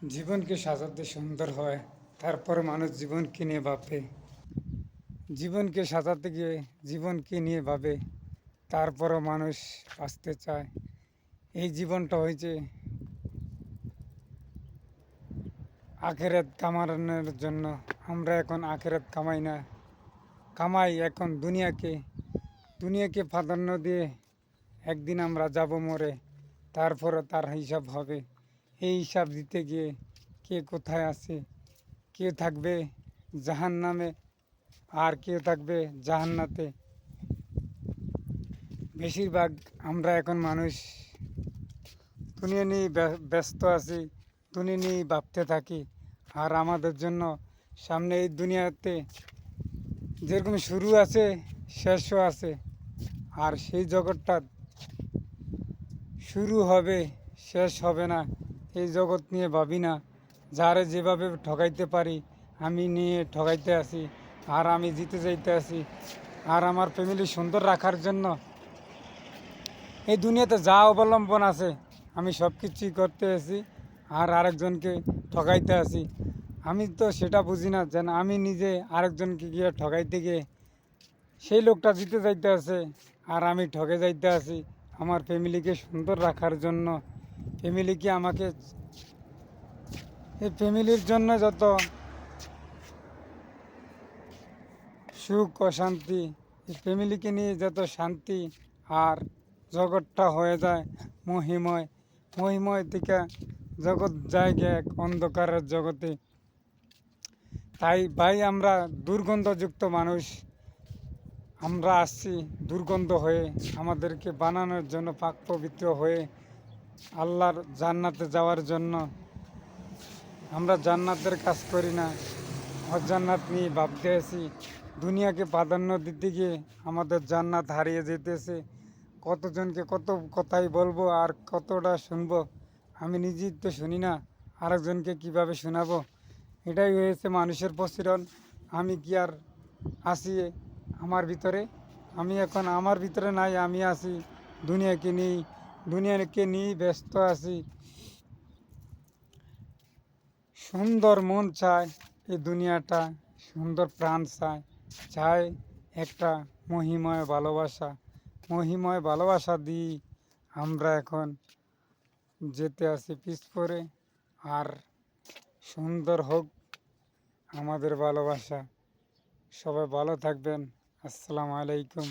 জীবনকে সাজাতে সুন্দর হয়, তারপরে মানুষ জীবনকে নিয়ে ভাবে। জীবনকে সাজাতে গিয়ে জীবনকে নিয়ে ভাবে, তারপরও মানুষ বাঁচতে চায়। এই জীবনটা হয়েছে আখেরাত কামানোর জন্য। আমরা এখন আখেরাত কামাই না, কামাই এখন দুনিয়াকে প্রাধান্য দিয়ে একদিন আমরা যাব মরে, তারপরে তার হিসাব হবে। এই হিসাব দিতে গিয়ে কে কোথায় আছে, কে থাকবে জাহান্নামে আর কেউ থাকবে জাহান্নাতে। বেশিরভাগ আমরা এখন মানুষ দুনিয়া নিয়ে ব্যস্ত আছি, দুনিয়া নিয়েই ভাবতে থাকি। আর আমাদের জন্য সামনে এই দুনিয়াতে যেরকম শুরু আছে শেষও আছে। আর সেই জগৎটা শুরু হবে, শেষ হবে না, এই জগৎ নিয়ে ভাবি না। যারে যেভাবে ঠকাইতে পারি আমি নিয়ে ঠকাইতে আসি, আর আমি জিতে যাইতে আসি। আর আমার ফ্যামিলি সুন্দর রাখার জন্য এই দুনিয়াতে যা অবলম্বন আছে আমি সব কিছুই করতে আসি, আর আরেকজনকে ঠকাইতে আসি। আমি তো সেটা বুঝি না যেন আমি নিজে আরেকজনকে গিয়ে ঠকাইতে গিয়ে সেই লোকটা জিতে যাইতে আছে আর আমি ঠকে যাইতে আসি। আমার ফ্যামিলিকে সুন্দর রাখার জন্য, ফ্যামিলিকে আমাকে এই ফ্যামিলির জন্য যত সুখ অশান্তি, এই ফ্যামিলিকে নিয়ে যত শান্তি, আর জগৎটা হয়ে যায় মহিময়। মহিময় থেকে জগৎ যায় গে এক অন্ধকারের জগতে। তাই ভাই আমরা দুর্গন্ধযুক্ত মানুষ, আমরা আসছি দুর্গন্ধ হয়ে আমাদেরকে বানানোর জন্য, পাক পবিত্র হয়ে আল্লাহর জান্নাতে যাওয়ার জন্য। আমরা জান্নাতের কাজ করি না, অজান্নাত নিয়ে ভাবতে আছি। দুনিয়াকে প্রাধান্য দিতে গিয়ে আমাদের জান্নাত হারিয়ে যেতেছে। কতজনকে কত কথাই বলবো আর কতটা শুনবো, আমি নিজেই তো শুনি না, আরেকজনকে কিভাবে শোনাবো। এটাই হয়েছে মানুষের প্রচলন। আমি কি আর আছি আমার ভিতরে? আমি এখন আমার ভিতরে নাই, আমি আছি দুনিয়াকে নিয়ে ব্যস্ত আছি। সুন্দর মন চায় এই দুনিয়াটা, সুন্দর প্রাণ চায় একটা মহিময় ভালোবাসা দিই আমরা এখন যেতে আসি পিছ পরে। আর সুন্দর হোক আমাদের ভালোবাসা। সবাই ভালো থাকবেন। আসসালামু আলাইকুম।